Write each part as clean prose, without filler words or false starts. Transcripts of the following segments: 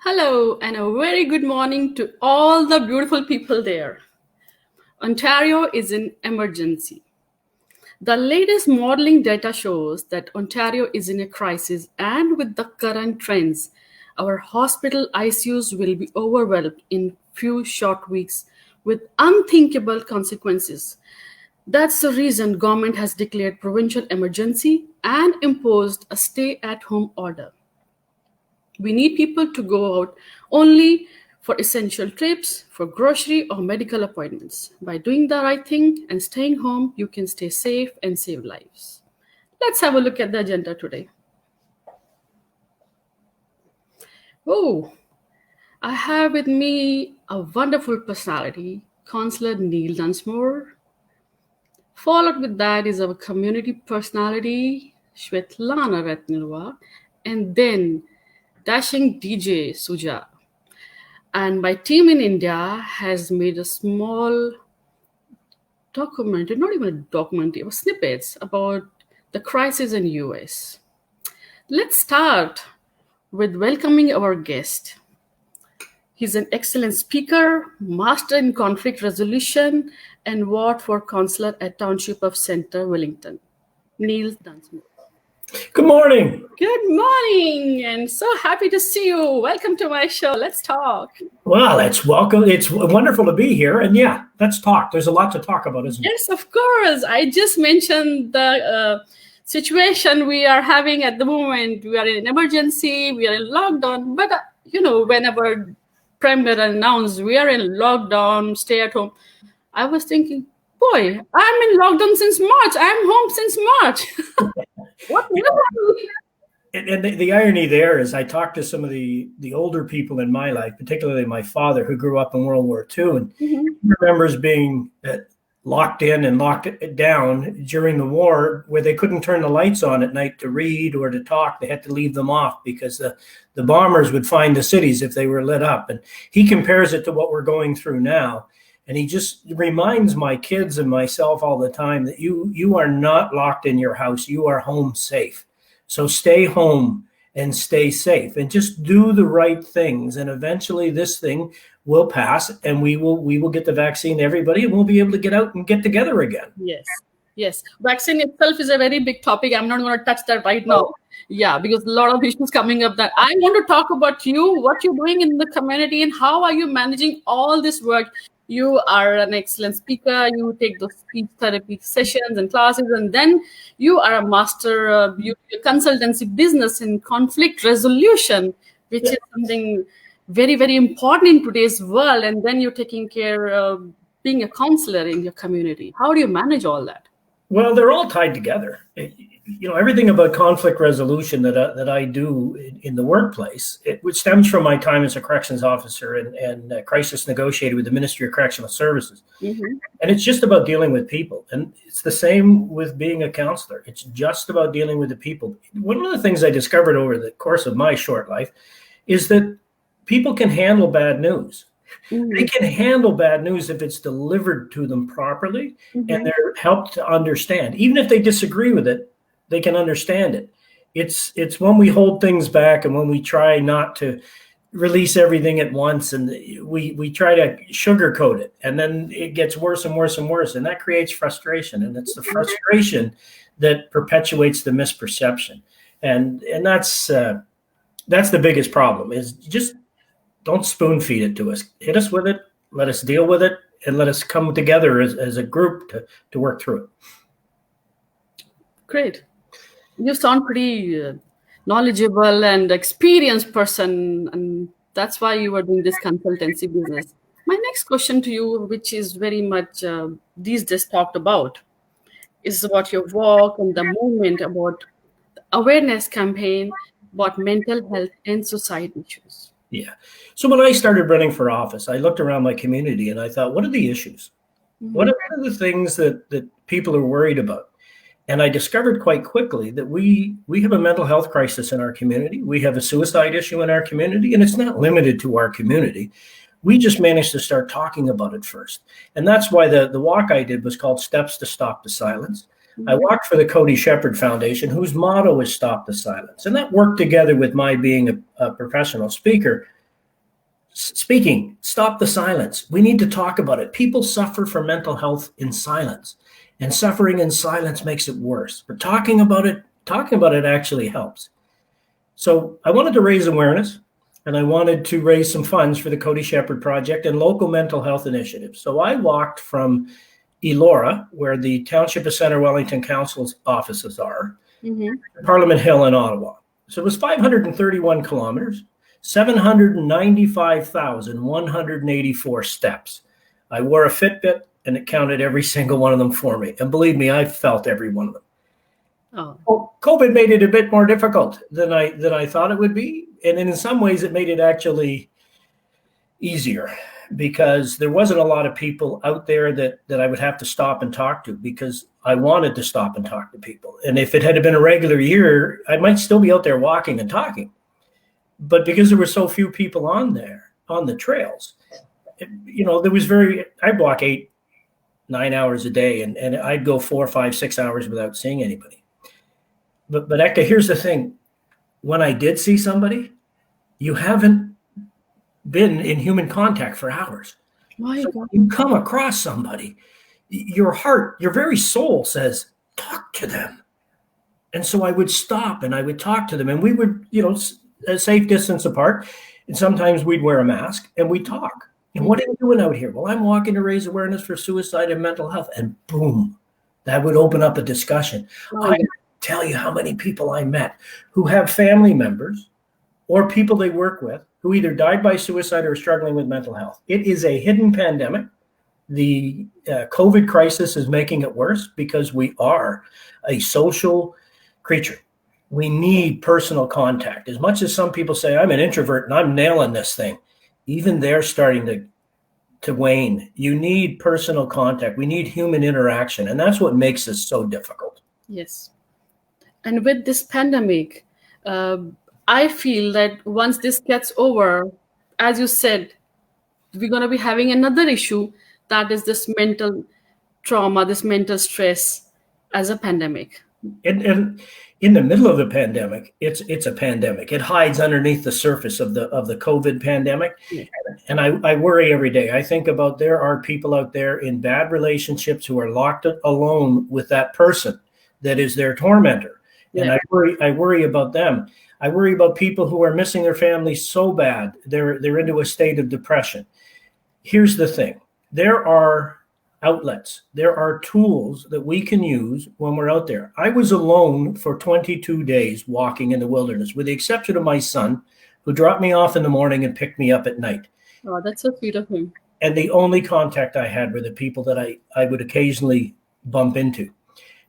Hello, and a very good morning to all the beautiful people there. Ontario is in emergency. The latest modeling data shows that Ontario is in a crisis, and with the current trends, our hospital ICUs will be overwhelmed in few short weeks with unthinkable consequences. That's the reason government has declared provincial emergency and imposed a stay-at-home order. We need people to go out only for essential trips, for grocery or medical appointments. By doing the right thing and staying home, you can stay safe and save lives. Let's have a look at the agenda today. Oh, I have with me a wonderful personality, Councilor Dunsmore. Followed with that is our community personality, Swetlana Ratnikova, and then dashing DJ Shuja. And my team in India has made a small documentary, not even a documentary, but snippets about the crisis in US. Let's start with welcoming our guest. He's an excellent speaker, master in conflict resolution, and ward for councillor at Township of Centre, Wellington, Neil Dunsmore. Good morning. Good morning, and so happy to see you. Welcome to my show. Let's talk. Well, it's welcome. It's wonderful to be here. And yeah, let's talk. There's a lot to talk about, isn't there? Yes, of course. I just mentioned the situation we are having at the moment. We are in an emergency. We are in lockdown. But, whenever Prime Minister announced we are in lockdown, stay at home, I was thinking, boy, I'm in lockdown since March. I'm home since March. What? And the irony there is I talked to some of the older people in my life, particularly my father, who grew up in World War II, and he remembers being locked in and locked down during the war, where they couldn't turn the lights on at night to read or to talk. They had to leave them off because the bombers would find the cities if they were lit up. And he compares it to what we're going through now. And he just reminds my kids and myself all the time that you are not locked in your house. You are home safe. So stay home and stay safe and just do the right things. And eventually this thing will pass and we will get the vaccine to everybody and we'll be able to get out and get together again. Yes. Vaccine itself is a very big topic. I'm not going to touch that right now. Yeah, because a lot of issues coming up that I want to talk about you, what you're doing in the community and how are you managing all this work. You are an excellent speaker. You take the speech therapy sessions and classes, and then you are a master consultancy business in conflict resolution, which is something very, very important in today's world. And then you're taking care of being a counselor in your community. How do you manage all that? Well, they're all tied together. Everything about conflict resolution that I do in the workplace, which stems from my time as a corrections officer and crisis negotiator with the Ministry of Correctional Services. And it's just about dealing with people. And it's the same with being a counselor. It's just about dealing with the people. One of the things I discovered over the course of my short life is that people can handle bad news. They can handle bad news if it's delivered to them properly and they're helped to understand. Even if they disagree with it, they can understand it. It's when we hold things back and when we try not to release everything at once and we try to sugarcoat it, and then it gets worse and worse and worse, and that creates frustration. And it's the frustration that perpetuates the misperception. And that's the biggest problem, is just don't spoon feed it to us. Hit us with it, let us deal with it, and let us come together as a group to work through it. Great. You sound pretty knowledgeable and experienced person, and that's why you are doing this consultancy business. My next question to you, which is very much these days talked about, is about your work and the movement about the awareness campaign about mental health and society issues. Yeah. So when I started running for office, I looked around my community and I thought, what are the issues? What are the things that people are worried about? And I discovered quite quickly that we have a mental health crisis in our community. We have a suicide issue in our community, and it's not limited to our community. We just managed to start talking about it first. And that's why the walk I did was called Steps to Stop the Silence. I walked for the Cody Shepherd Foundation, whose motto is Stop the Silence. And that worked together with my being a professional speaker Speaking, stop the silence. We need to talk about it. People suffer from mental health in silence, and suffering in silence makes it worse. But talking about it actually helps. So I wanted to raise awareness, and I wanted to raise some funds for the Cody Shepherd Project and local mental health initiatives. So I walked from Elora, where the Township of Centre Wellington Council's offices are, Mm-hmm. Parliament Hill in Ottawa. So it was 531 kilometers, 795,184 steps. I wore a Fitbit, and it counted every single one of them for me. And believe me, I felt every one of them. Oh. COVID made it a bit more difficult than I thought it would be. And in some ways, it made it actually easier, because there wasn't a lot of people out there that I would have to stop and talk to, because I wanted to stop and talk to people. And if it had been a regular year, I might still be out there walking and talking. But because there were so few people on the trails, there was I'd walk 8-9 hours a day, and I'd go 4, 5, 6 hours without seeing anybody. But Ekta, here's the thing. When I did see somebody, you haven't been in human contact for hours. So when you come across somebody, your heart, your very soul says, talk to them. And so I would stop and I would talk to them, and we would, a safe distance apart. And sometimes we'd wear a mask and we'd talk. And what are you doing out here? Well, I'm walking to raise awareness for suicide and mental health. And boom, that would open up a discussion. I tell you how many people I met who have family members or people they work with who either died by suicide or are struggling with mental health. It is a hidden pandemic. The COVID crisis is making it worse, because we are a social creature. We need personal contact. As much as some people say, I'm an introvert and I'm nailing this thing, even they're starting to wane. You need personal contact. We need human interaction. And that's what makes this so difficult. Yes. And with this pandemic, I feel that once this gets over, as you said, we're going to be having another issue, that is this mental trauma, this mental stress as a pandemic. And in the middle of the pandemic, it's a pandemic. It hides underneath the surface of the COVID pandemic. Yeah. And I worry every day. I think about, there are people out there in bad relationships who are locked alone with that person that is their tormentor. Yeah. And I worry about them. I worry about people who are missing their families so bad they're into a state of depression. Here's the thing. There are outlets. There are tools that we can use when we're out there. I was alone for 22 days walking in the wilderness, with the exception of my son, who dropped me off in the morning and picked me up at night. Oh, that's so sweet of him. And the only contact I had were the people that I would occasionally bump into.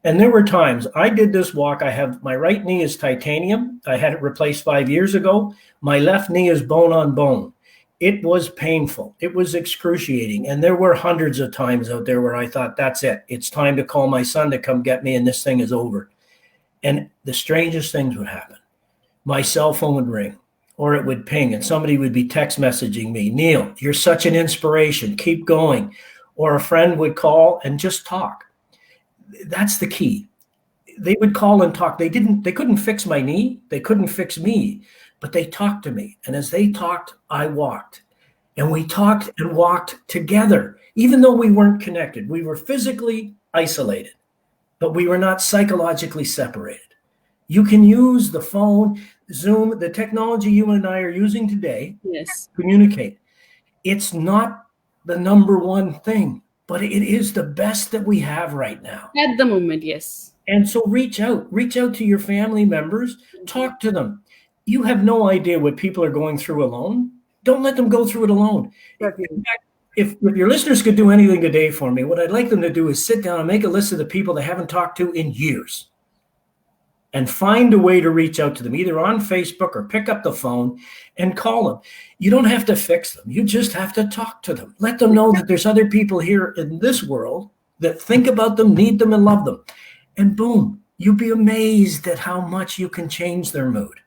And there were times I did this walk. My right knee is titanium. I had it replaced 5 years ago. My left knee is bone on bone. It was painful. It was excruciating. And there were hundreds of times out there where I thought, that's it. It's time to call my son to come get me, and this thing is over. And the strangest things would happen. My cell phone would ring, or it would ping, and somebody would be text messaging me, Neil, you're such an inspiration. Keep going. Or a friend would call and just talk. That's the key. They would call and talk. They couldn't fix my knee. They couldn't fix me, but they talked to me. And as they talked, I walked. And we talked and walked together. Even though we weren't connected, we were physically isolated, but we were not psychologically separated. You can use the phone, Zoom, the technology you and I are using today, yes, to communicate. It's not the number one thing, but it is the best that we have right now. At the moment, yes. And so reach out to your family members, talk to them. You have no idea what people are going through alone. Don't let them go through it alone. In fact, if your listeners could do anything today for me, what I'd like them to do is sit down and make a list of the people they haven't talked to in years, and find a way to reach out to them, either on Facebook or pick up the phone and call them. You don't have to fix them. You just have to talk to them. Let them know that there's other people here in this world that think about them, need them, and love them. And boom, you'll be amazed at how much you can change their mood.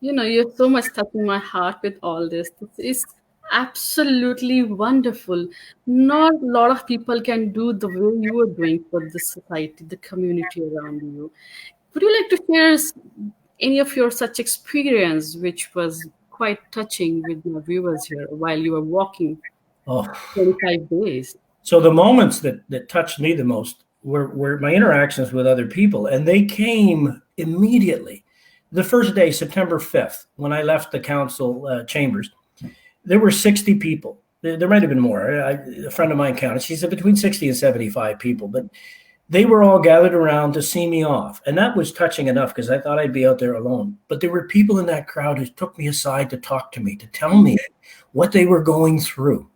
You're so much touching my heart with all this. This is absolutely wonderful. Not a lot of people can do the way you are doing for the society, the community around you. Would you like to share any of your such experience which was quite touching with my viewers here while you were walking Oh, 25 days. so the moments that touched me the most were my interactions with other people, and they came immediately. The first day, September 5th, when I left the council chambers, there were 60 people. There might have been more. A friend of mine counted. She said between 60 and 75 people, but they were all gathered around to see me off. And that was touching enough because I thought I'd be out there alone. But there were people in that crowd who took me aside to talk to me, to tell me what they were going through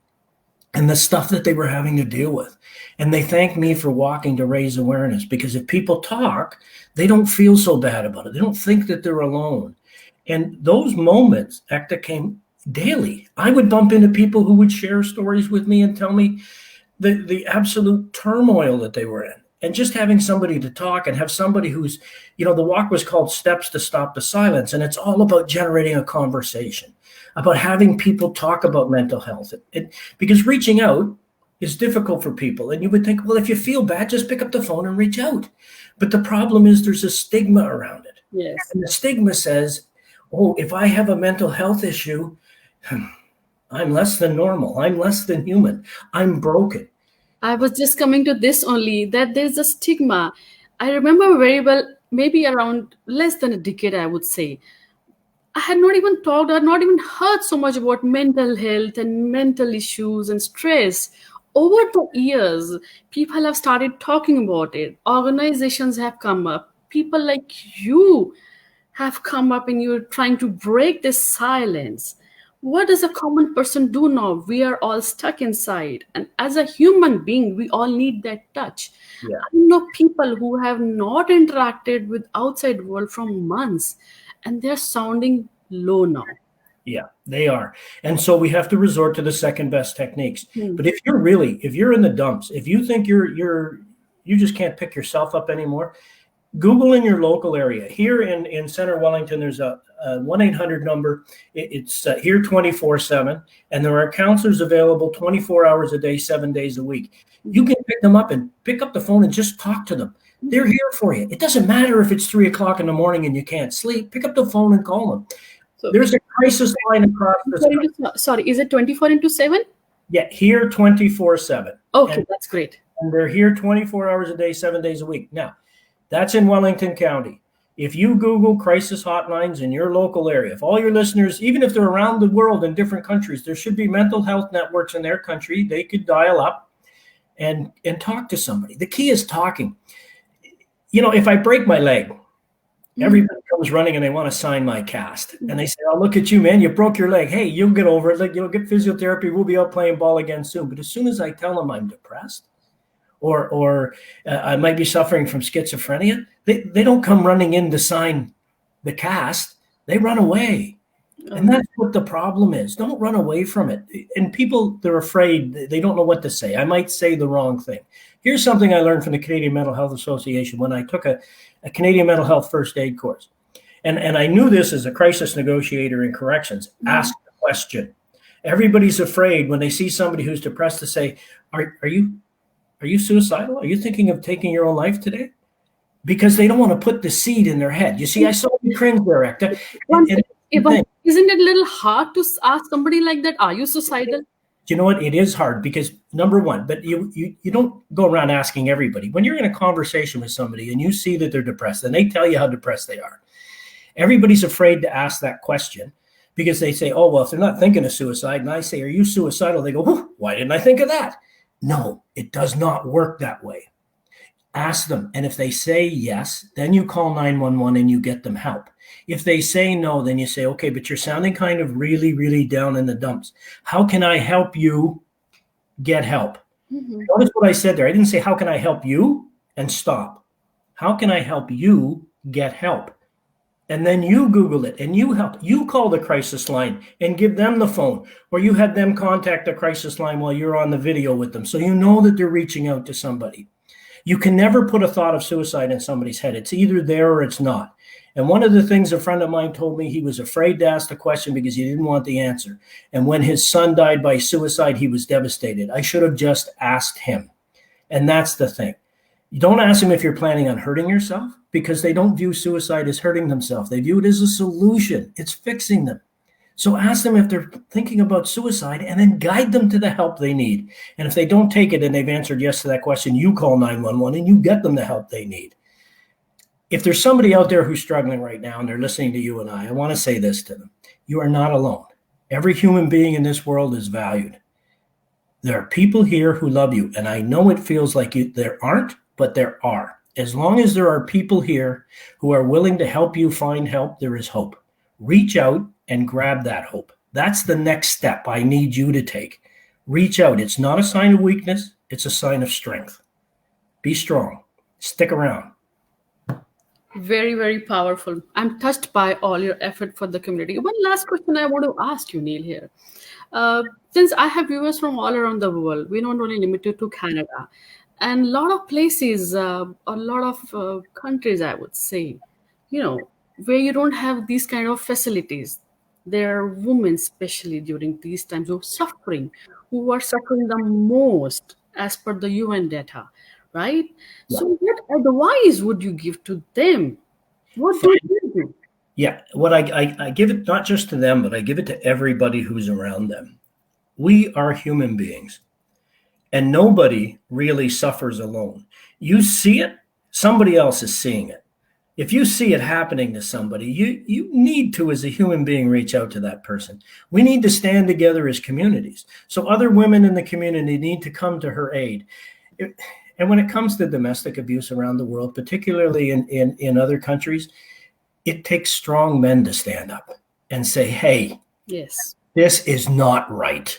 and the stuff that they were having to deal with. And they thanked me for walking to raise awareness, because if people talk, they don't feel so bad about it. They don't think that they're alone. And those moments, Ekta, came daily. I would bump into people who would share stories with me and tell me the absolute turmoil that they were in. And just having somebody to talk and have somebody who's, the walk was called Steps to Stop the Silence. And it's all about generating a conversation, about having people talk about mental health. Because reaching out is difficult for people. And you would think, well, if you feel bad, just pick up the phone and reach out. But the problem is there's a stigma around it. Yes. And the stigma says, oh, if I have a mental health issue, I'm less than normal. I'm less than human. I'm broken. I was just coming to this only, that there's a stigma. I remember very well, maybe around less than a decade, I would say. I had not even talked or not even heard so much about mental health and mental issues and stress. Over the years, people have started talking about it. Organizations have come up. People like you have come up, and you're trying to break this silence. What does a common person do now? We are all stuck inside. And as a human being, we all need that touch. Yeah. I know people who have not interacted with outside world from months, and they're sounding low now. Yeah, they are. And so we have to resort to the second best techniques. But if you're in the dumps, if you think you just can't pick yourself up anymore, Google in your local area. Here in Center Wellington, there's a 1-800 number. It's here 24/7, and there are counselors available 24 hours a day, 7 days a week. You can pick them up and pick up the phone and just talk to them. They're here for you. It doesn't matter if it's 3 o'clock in the morning and you can't sleep. Pick up the phone and call them. So there's a crisis line across the Sorry, is it 24/7? Yeah, here 24/7. Okay, that's great. And they're here 24 hours a day, 7 days a week. Now, that's in Wellington County. If you Google crisis hotlines in your local area, if all your listeners, even if they're around the world in different countries, there should be mental health networks in their country. They could dial up and talk to somebody. The key is talking. If I break my leg, everybody comes running and they want to sign my cast. And they say, oh, look at you, man. You broke your leg. Hey, you'll get over it. Get physiotherapy. We'll be out playing ball again soon. But as soon as I tell them I'm depressed, or I might be suffering from schizophrenia, they don't come running in to sign the cast. They run away. And that's what the problem is. Don't run away from it. And people, they're afraid. They don't know what to say. I might say the wrong thing. Here's something I learned from the Canadian Mental Health Association when I took a Canadian mental health first aid course. And I knew this as a crisis negotiator in corrections. Ask the question. Everybody's afraid when they see somebody who's depressed to say, are you suicidal? Are you thinking of taking your own life today? Because they don't want to put the seed in their head. You see, I saw you cringe there, Ekta. Isn't it a little hard to ask somebody like that, are you suicidal? You know what? It is hard because, number one, but you don't go around asking everybody. When you're in a conversation with somebody and you see that they're depressed and they tell you how depressed they are, everybody's afraid to ask that question because they say, oh, well, if they're not thinking of suicide, and I say, are you suicidal? They go, why didn't I think of that? No, it does not work that way. Ask them. And if they say yes, then you call 911 and you get them help. If they say no, then you say, okay, but you're sounding kind of really, really down in the dumps. How can I help you get help? Notice what I said there. I didn't say, how can I help you? And stop. How can I help you get help? And then you Google it and you help. You call the crisis line and give them the phone, or you have them contact the crisis line while you're on the video with them. So you know that they're reaching out to somebody. You can never put a thought of suicide in somebody's head. It's either there or it's not. And one of the things a friend of mine told me, he was afraid to ask the question because he didn't want the answer. And when his son died by suicide, he was devastated. I should have just asked him. And that's the thing. You don't ask them if you're planning on hurting yourself, because they don't view suicide as hurting themselves. They view it as a solution. It's fixing them. So ask them if they're thinking about suicide and then guide them to the help they need. And if they don't take it and they've answered yes to that question, you call 911 and you get them the help they need. If there's somebody out there who's struggling right now and they're listening to you and I want to say this to them. You are not alone. Every human being in this world is valued. There are people here who love you. And I know it feels like there aren't, but there are. As long as there are people here who are willing to help you find help, there is hope. Reach out and grab that hope. That's the next step I need you to take. Reach out. It's not a sign of weakness. It's a sign of strength. Be strong. Stick around. Very, very powerful. I'm touched by all your effort for the community. One last question I want to ask you, Neil, here. Since I have viewers from all around the world, we're not only limited to Canada, and a lot of places, a lot of countries, I would say, where you don't have these kind of facilities. There are women, especially during these times, who are suffering the most as per the UN data, right? Yeah. So what advice would you give to them? What do you do? Yeah, what I give it not just to them, but I give it to everybody who's around them. We are human beings, and nobody really suffers alone. You see it, somebody else is seeing it. If you see it happening to somebody, you need to, as a human being, reach out to that person. We need to stand together as communities. So other women in the community need to come to her aid. And when it comes to domestic abuse around the world, particularly in other countries, it takes strong men to stand up and say, hey, Yes, this is not right.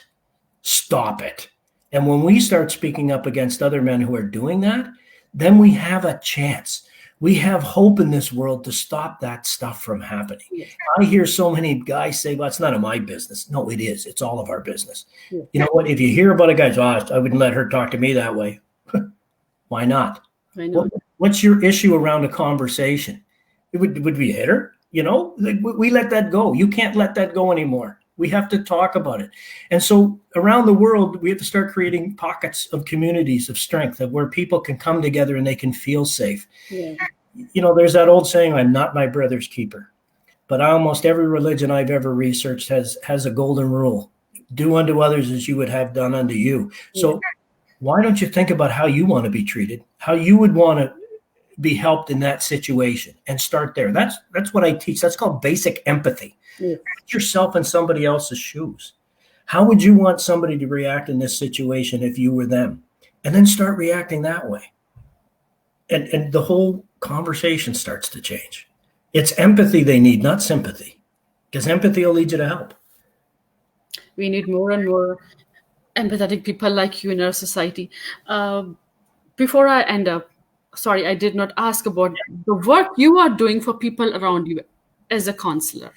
Stop it. And when we start speaking up against other men who are doing that, then we have a chance. We have hope in this world to stop that stuff from happening. yes, I hear so many guys say, well, it's none of my business. No, it is. It's all of our business. yes. You know what? If you hear about a guy, I wouldn't let her talk to me that way. Why not? I know. What's your issue around a conversation? Would we hit her? We let that go. You can't let that go anymore. We have to talk about it. And so around the world, we have to start creating pockets of communities of strength of where people can come together and they can feel safe. Yeah. There's that old saying, I'm not my brother's keeper. But almost every religion I've ever researched has a golden rule. Do unto others as you would have done unto you. So why don't you think about how you want to be treated, how you would want to be helped in that situation, and start there. That's what I teach. That's called basic empathy. Yes. Put yourself in somebody else's shoes. How would you want somebody to react in this situation if you were them? And then start reacting that way. And the whole conversation starts to change. It's empathy they need, not sympathy, because empathy will lead you to help. We need more and more empathetic people like you in our society. Before I end up, sorry, I did not ask about the work you are doing for people around you as a counselor.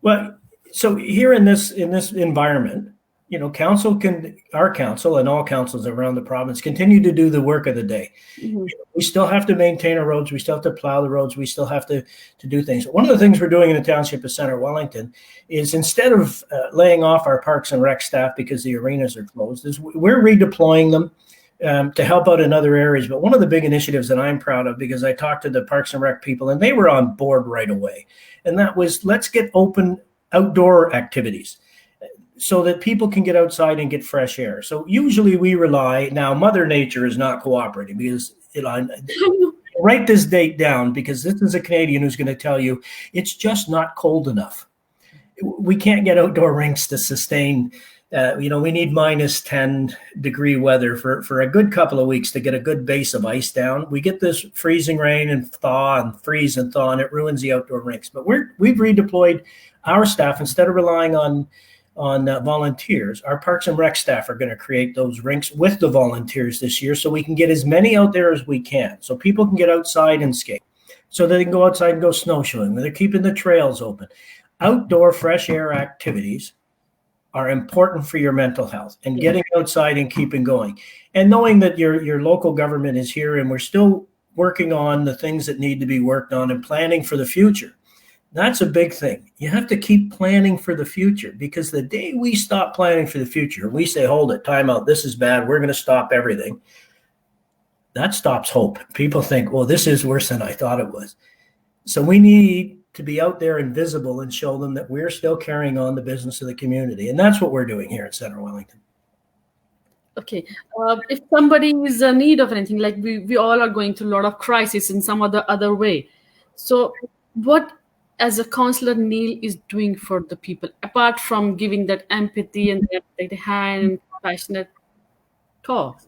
Well, so here in this environment, our council and all councils around the province continue to do the work of the day. Mm-hmm. We still have to maintain our roads. We still have to plow the roads. We still have to do things. One of the things we're doing in the township of Center Wellington is, instead of laying off our parks and rec staff because the arenas are closed, is we're redeploying them to help out in other areas. But one of the big initiatives that I'm proud of, because I talked to the Parks and Rec people and they were on board right away, and that was, let's get open outdoor activities so that people can get outside and get fresh air. So usually we rely, now Mother Nature is not cooperating, because write this date down, because this is a Canadian who's going to tell you it's just not cold enough. We can't get outdoor rinks to sustain we need minus 10 degree weather for a good couple of weeks to get a good base of ice down. We get this freezing rain and thaw and freeze and thaw, and it ruins the outdoor rinks. But we've redeployed our staff. Instead of relying on volunteers, our Parks and Rec staff are going to create those rinks with the volunteers this year, so we can get as many out there as we can, so people can get outside and skate, so they can go outside and go snowshoeing. They're keeping the trails open. Outdoor fresh air activities are important for your mental health, and getting outside and keeping going, and knowing that your local government is here and we're still working on the things that need to be worked on and planning for the future. That's a big thing. You have to keep planning for the future, because the day we stop planning for the future, we say, hold it, time out, this is bad, we're going to stop everything. That stops hope. People think, well, this is worse than I thought it was. So we need to be out there and visible and show them that we're still carrying on the business of the community. And that's what we're doing here in Central Wellington. Okay. If somebody is in need of anything, like we all are going through a lot of crisis in some other way. So what, as a councillor, Neil is doing for the people, apart from giving that empathy and that hand and passionate talk?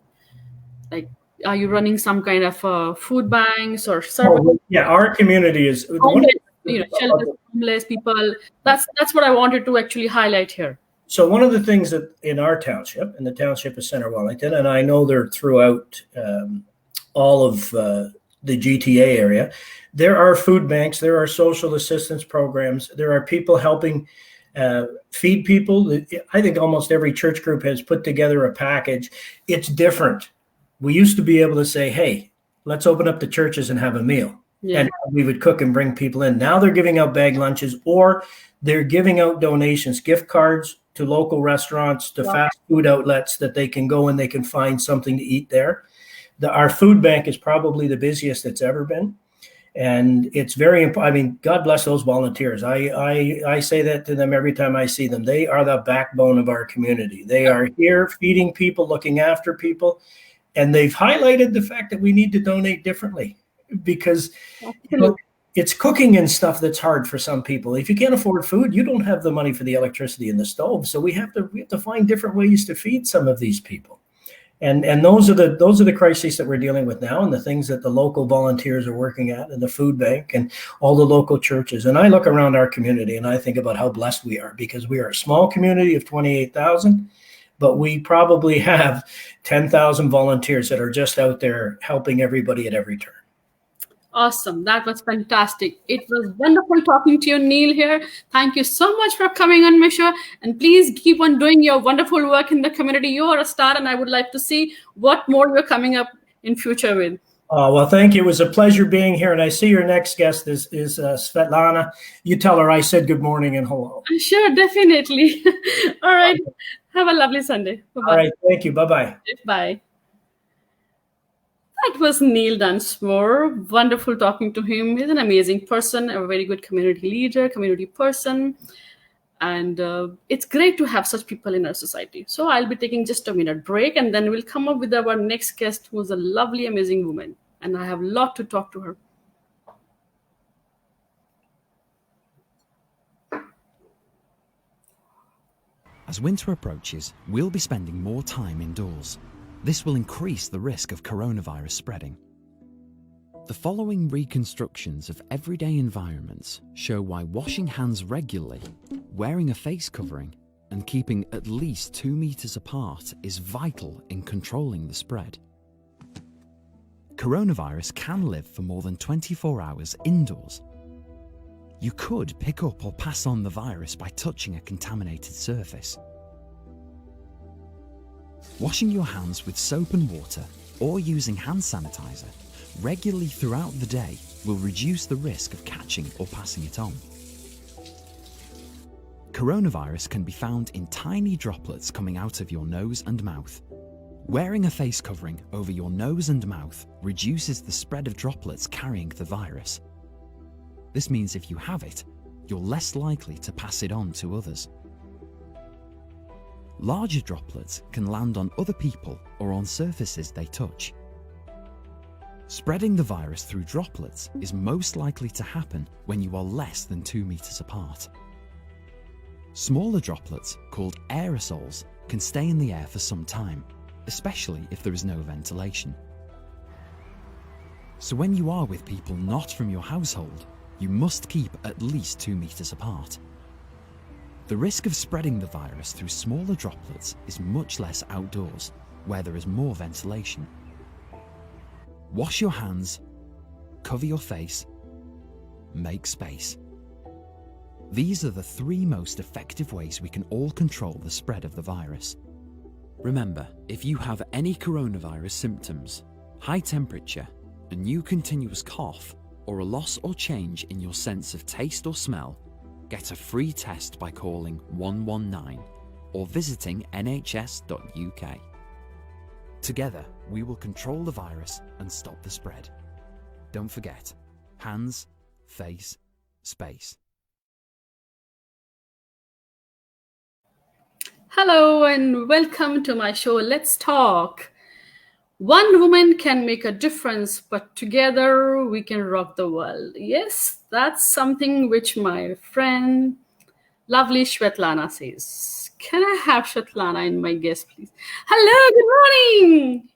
Like, are you running some kind of food banks or service? Yeah, our community is Homeless, shelters, homeless people. That's what I wanted to actually highlight here. So one of the things that in our township, in the township of Centre Wellington, and I know they're throughout all of the GTA area, there are food banks, there are social assistance programs, there are people helping feed people. I think almost every church group has put together a package. It's different. We used to be able to say, hey, let's open up the churches and have a meal. Yeah. And we would cook and bring people in. Now they're giving out bag lunches, or they're giving out donations, gift cards to local restaurants, to fast food outlets that they can go and they can find something to eat there. Our food bank is probably the busiest it's ever been. And it's very important. I mean, God bless those volunteers. I say that to them every time I see them. They are the backbone of our community. They are here feeding people, looking after people. And they've highlighted the fact that we need to donate differently, because it's cooking and stuff that's hard for some people. If you can't afford food, you don't have the money for the electricity and the stove. So we have to find different ways to feed some of these people. And those are the crises that we're dealing with now, and the things that the local volunteers are working at, and the food bank and all the local churches. And I look around our community and I think about how blessed we are, because we are a small community of 28,000, but we probably have 10,000 volunteers that are just out there helping everybody at every turn. Awesome. That was fantastic. It was wonderful talking to you, Neil, here. Thank you so much for coming on my show. And please keep on doing your wonderful work in the community. You are a star, and I would like to see what more you're coming up in future with. Well, thank you. It was a pleasure being here. And I see your next guest is Swetlana. You tell her I said good morning and hello. Sure, definitely. All right. Have a lovely Sunday. Bye-bye. All right. Thank you. Bye-bye. Bye. That was Neil Dunsmore. Wonderful talking to him. He's an amazing person, a very good community leader, community person. And it's great to have such people in our society. So I'll be taking just a minute break, and then we'll come up with our next guest, who's a lovely, amazing woman. And I have a lot to talk to her. As winter approaches, we'll be spending more time indoors. This will increase the risk of coronavirus spreading. The following reconstructions of everyday environments show why washing hands regularly, wearing a face covering, and keeping at least 2 meters apart is vital in controlling the spread. Coronavirus can live for more than 24 hours indoors. You could pick up or pass on the virus by touching a contaminated surface. Washing your hands with soap and water or using hand sanitizer regularly throughout the day will reduce the risk of catching or passing it on. Coronavirus can be found in tiny droplets coming out of your nose and mouth. Wearing a face covering over your nose and mouth reduces the spread of droplets carrying the virus. This means if you have it, you're less likely to pass it on to others. Larger droplets can land on other people or on surfaces they touch. Spreading the virus through droplets is most likely to happen when you are less than 2 meters apart. Smaller droplets, called aerosols, can stay in the air for some time, especially if there is no ventilation. So when you are with people not from your household, you must keep at least 2 meters apart. The risk of spreading the virus through smaller droplets is much less outdoors, where there is more ventilation. Wash your hands, cover your face, make space. These are the 3 most effective ways we can all control the spread of the virus. Remember, if you have any coronavirus symptoms, high temperature, a new continuous cough, or a loss or change in your sense of taste or smell, get a free test by calling 119 or visiting nhs.uk. Together, we will control the virus and stop the spread. Don't forget, hands, face, space. Hello and welcome to my show. Let's talk. One woman can make a difference, but together we can rock the world. Yes, that's something which my friend, lovely Swetlana says. Can I have Swetlana in my guest, please? Hello, good morning.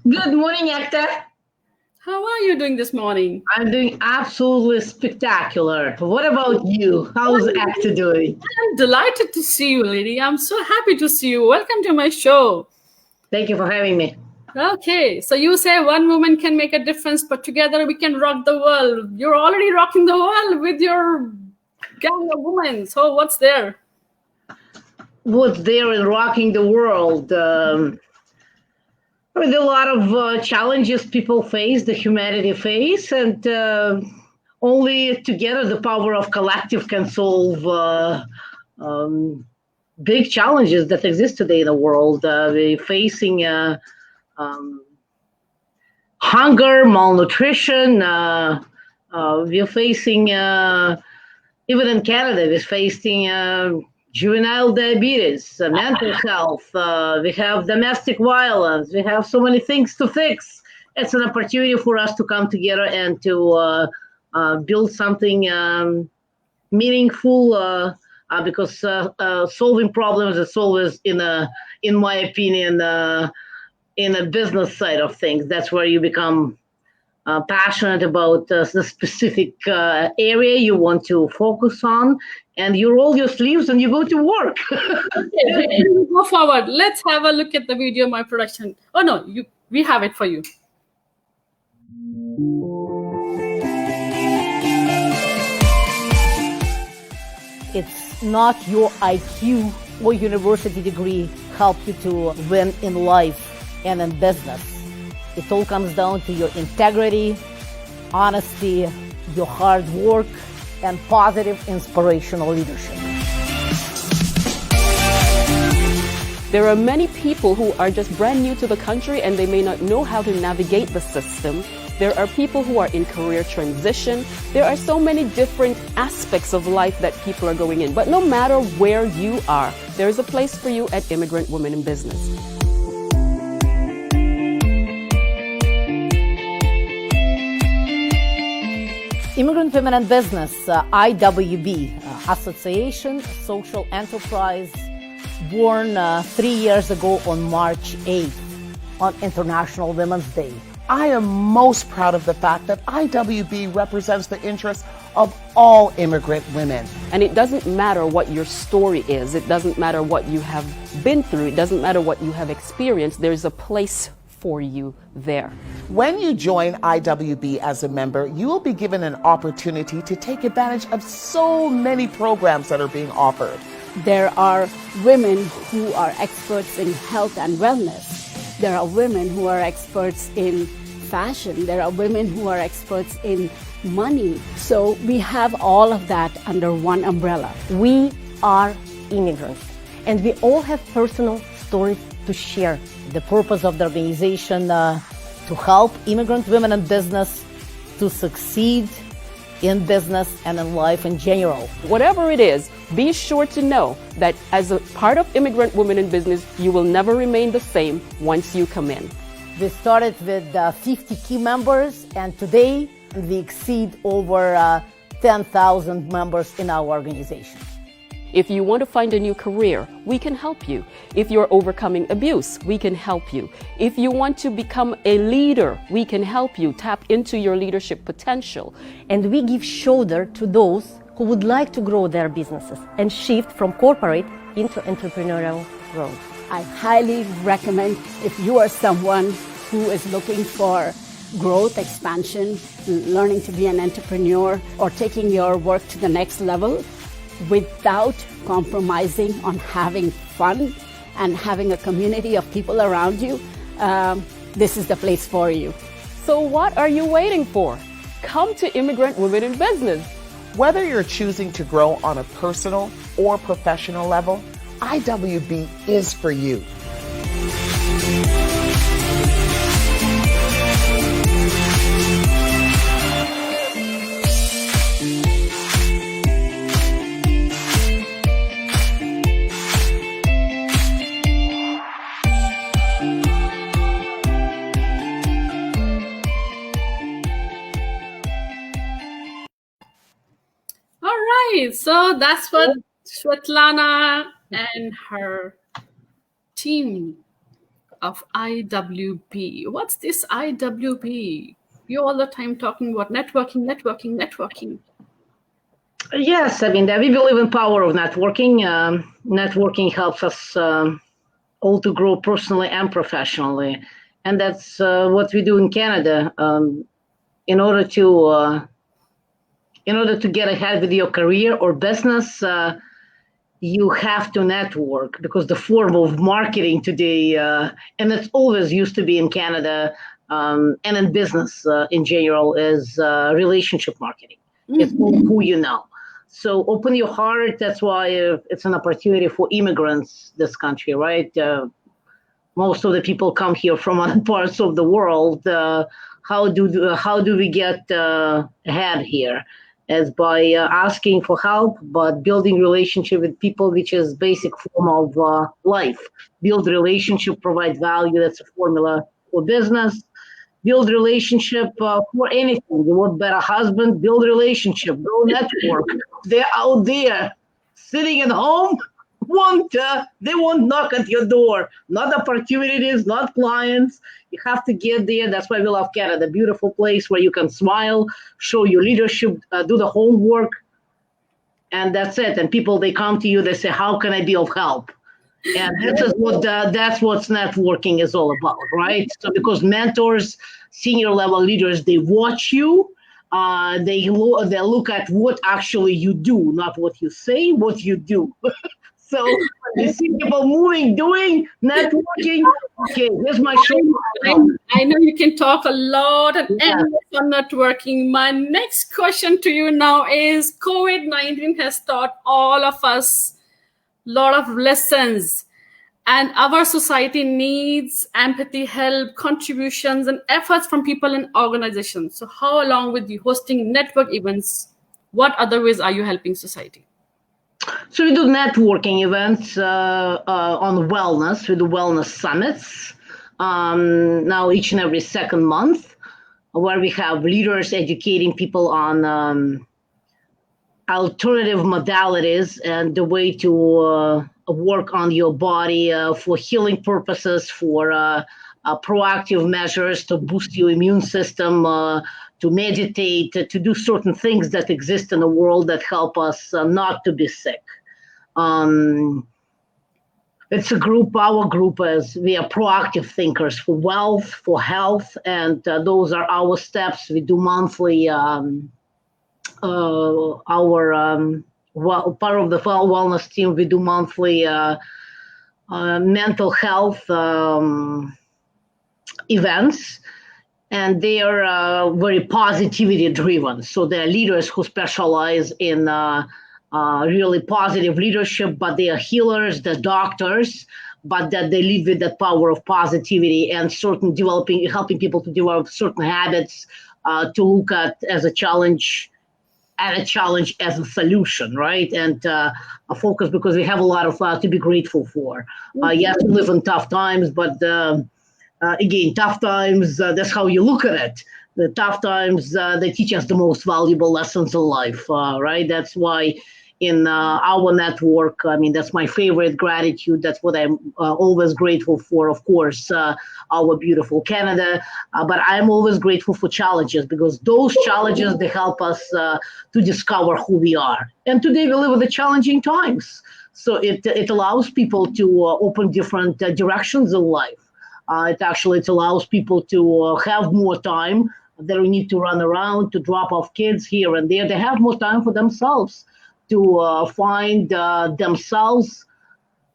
Good morning, Ekta. How are you doing this morning? I'm doing absolutely spectacular. What about you? How's Ekta doing? I'm delighted to see you, lady. I'm so happy to see you. Welcome to my show. Thank you for having me. Okay, so you say one woman can make a difference, but together we can rock the world. You're already rocking the world with your gang of women. So what's there? What's there in rocking the world? There are a lot of challenges people face, the humanity face, and only together the power of collective can solve big challenges that exist today in the world. We're facing hunger, malnutrition. We're facing, even in Canada, we're facing juvenile diabetes, mental health. We have domestic violence. We have so many things to fix. It's an opportunity for us to come together and to build something meaningful. Because solving problems is always, in my opinion, in a business side of things. That's where you become passionate about the specific area you want to focus on, and you roll your sleeves and you go to work. Okay, go forward. Let's have a look at the video, my production. Oh no, we have it for you. It's not your IQ or university degree help you to win in life and in business. It all comes down to your integrity, honesty, your hard work, and positive, inspirational leadership. There are many people who are just brand new to the country and they may not know how to navigate the system. There are people who are in career transition. There are so many different aspects of life that people are going in. But no matter where you are, there is a place for you at Immigrant Women in Business. Immigrant Women in Business, IWB, Association Social Enterprise, born 3 years ago on March 8th, on International Women's Day. I am most proud of the fact that IWB represents the interests of all immigrant women. And it doesn't matter what your story is. It doesn't matter what you have been through. It doesn't matter what you have experienced. There's a place for you there. When you join IWB as a member, you will be given an opportunity to take advantage of so many programs that are being offered. There are women who are experts in health and wellness. There are women who are experts in fashion. There are women who are experts in money. So we have all of that under one umbrella. We are immigrants, and we all have personal stories to share. The purpose of the organization to help immigrant women in business to succeed in business and in life in general. Whatever it is, be sure to know that as a part of Immigrant Women in Business, you will never remain the same once you come in. We started with 50 key members, and today we exceed over 10,000 members in our organization. If you want to find a new career, we can help you. If you're overcoming abuse, we can help you. If you want to become a leader, we can help you tap into your leadership potential. And we give shoulder to those who would like to grow their businesses and shift from corporate into entrepreneurial growth. I highly recommend, if you are someone who is looking for growth, expansion, learning to be an entrepreneur, or taking your work to the next level without compromising on having fun and having a community of people around you, this is the place for you. So what are you waiting for? Come to Immigrant Women in Business. Whether you're choosing to grow on a personal or professional level, IWB is for you. right. So that's what Swetlana and her team of IWP. What's this IWP? You all the time talking about networking. Yes, I mean, we believe in power of networking. Networking helps us all to grow personally and professionally. And that's what we do in Canada. In order to get ahead with your career or business, you have to network, because the form of marketing today, and it's always used to be in Canada and in business in general, is relationship marketing. It's who you know. So open your heart. That's why it's an opportunity for immigrants, this country, right? Most of the people come here from other parts of the world. How do we get ahead here? As by asking for help, but building relationship with people, which is basic form of life. Build relationship, provide value. That's a formula for business. Build relationship for anything. You want better husband? Build relationship. Go network. They're out there sitting at home. They won't knock at your door. Not opportunities, not clients. You have to get there. That's why we love Canada. Beautiful place where you can smile, show your leadership, do the homework, and that's it. And people, they come to you, they say, how can I be of help? And that's what networking is all about, right? So because mentors, senior level leaders, they watch you. They look at what actually you do, not what you say, what you do. So you see people moving, doing, networking. Okay, here's my show. I know you can talk a lot and endless on networking. My next question to you now is, COVID-19 has taught all of us a lot of lessons, and our society needs empathy, help, contributions, and efforts from people and organizations. So how, along with you hosting network events, what other ways are you helping society? So we do networking events on wellness. We do wellness summits now each and every second month, where we have leaders educating people on alternative modalities and the way to work on your body for healing purposes, for proactive measures to boost your immune system, to meditate, to do certain things that exist in the world that help us not to be sick. It's our group is, we are proactive thinkers for wealth, for health, and those are our steps. We do monthly, part of the wellness team, we do monthly mental health events. And they are very positivity driven. So they're leaders who specialize in really positive leadership, but they are healers, they're doctors, but that they live with the power of positivity and helping people to develop certain habits to look at as a challenge as a solution, right? And a focus, because we have a lot to be grateful for. Yes, we live in tough times, but again, tough times, that's how you look at it. The tough times, they teach us the most valuable lessons in life, right? That's why in our network, I mean, that's my favorite gratitude. That's what I'm always grateful for, of course, our beautiful Canada. But I'm always grateful for challenges, because those challenges, they help us to discover who we are. And today we live in the challenging times. So it allows people to open different directions in life. It allows people to have more time. They don't need to run around to drop off kids here and there. They have more time for themselves to find themselves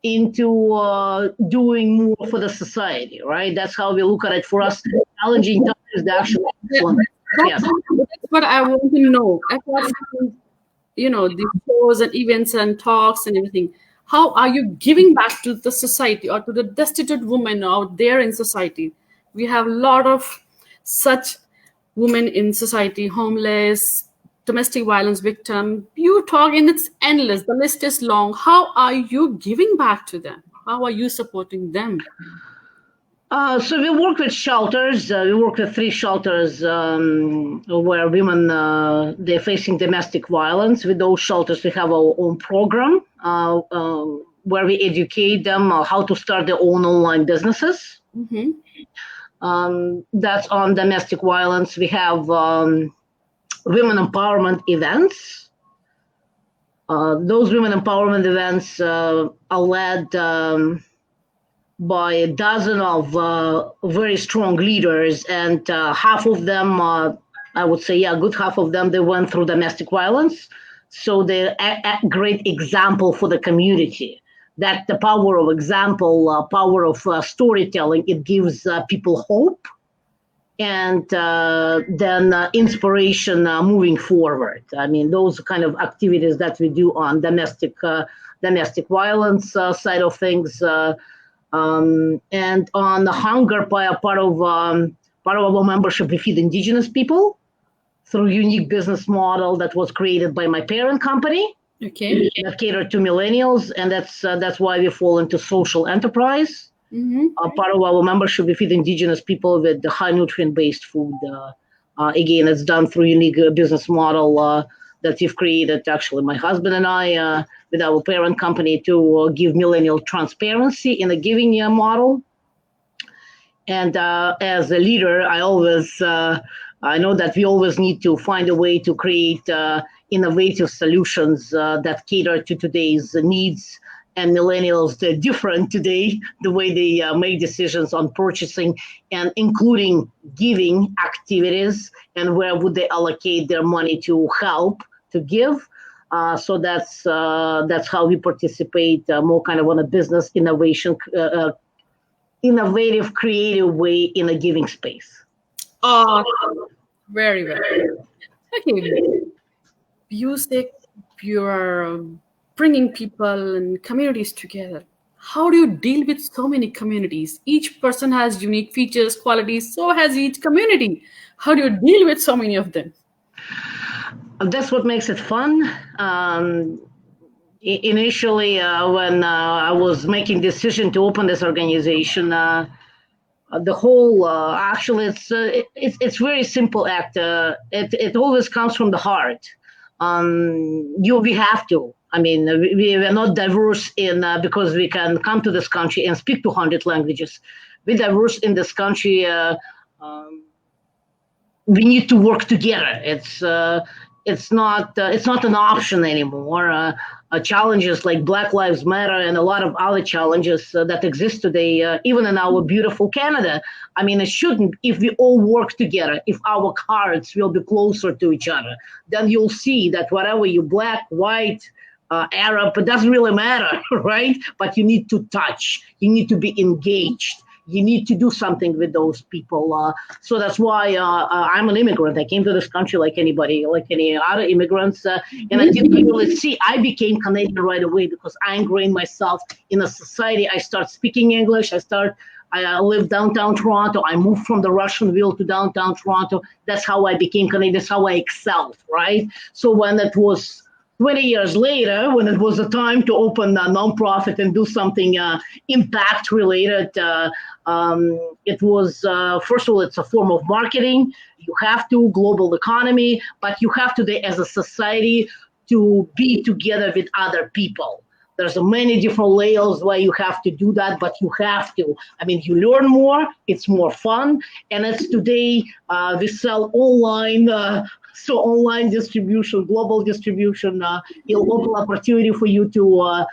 into doing more for the society, right? That's how we look at it. For us, challenging times, the actual excellent. That's what I want to know. Apart from, the shows and events and talks and everything, how are you giving back to the society or to the destitute women out there in society? We have a lot of such women in society, homeless, domestic violence victim. You talk and it's endless. The list is long. How are you giving back to them? How are you supporting them? So we work with shelters. We work with 3 shelters where women they're facing domestic violence. With those shelters, we have our own program where we educate them how to start their own online businesses. Mm-hmm. That's on domestic violence. We have women empowerment events. Those women empowerment events are led by a dozen of very strong leaders, and half of them, I would say, a good half of them, they went through domestic violence. So they're a great example for the community. That the power of example, power of storytelling, it gives people hope and then inspiration moving forward. I mean, those kind of activities that we do on domestic violence side of things. And on the hunger part of our membership, we feed indigenous people through unique business model that was created by my parent company. Okay. That cater to millennials, and that's why we fall into social enterprise. Mm-hmm. Part of our membership, we feed indigenous people with the high nutrient-based food. Again, it's done through unique business model that we've created, actually, my husband and I, with our parent company, to give millennial transparency in the giving model. And as a leader, I know that we always need to find a way to create innovative solutions that cater to today's needs. And millennials, they're different today, the way they make decisions on purchasing and including giving activities and where would they allocate their money to help, to give. So that's how we participate more kind of on a business innovation, innovative, creative way in a giving space. Very well. Okay. You say you're bringing people and communities together. How do you deal with so many communities? Each person has unique features, qualities, so has each community. How do you deal with so many of them? That's what makes it fun. Initially, when I was making decision to open this organization, the whole actually it's very simple act. It always comes from the heart. We have to. I mean, we are not diverse in because we can come to this country and speak 200 languages. We're diverse in this country. We need to work together. It's not an option anymore. Challenges like Black Lives Matter and a lot of other challenges that exist today, even in our beautiful Canada. I mean, it shouldn't. If we all work together, if our cards will be closer to each other, then you'll see that whatever you black, white, Arab, it doesn't really matter, right? But you need to touch. You need to be engaged. You need to do something with those people. So that's why I'm an immigrant. I came to this country like anybody, like any other immigrants. And I didn't really see, I became Canadian right away because I ingrained myself in a society. I start speaking English. I live downtown Toronto. I moved from the Russian Wheel to downtown Toronto. That's how I became Canadian. That's how I excelled, right? So when it was 20 years later, when it was the time to open a nonprofit and do something impact related, it was, first of all, it's a form of marketing. You have to, global economy, but you have to, as a society, to be together with other people. There's many different layers why you have to do that, but you have to. I mean, you learn more, it's more fun, and it's today we sell online. So online distribution, global distribution, it'll open opportunity for you to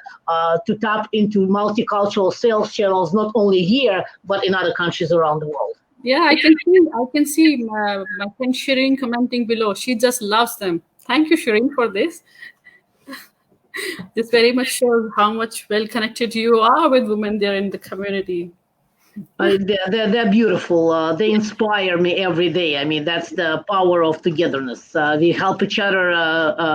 tap into multicultural sales channels, not only here, but in other countries around the world. Yeah, I can see my friend Shireen commenting below. She just loves them. Thank you, Shireen, for this. This very much shows how much well connected you are with women there in the community. They're beautiful. They inspire me every day. I mean, that's the power of togetherness. We help each other.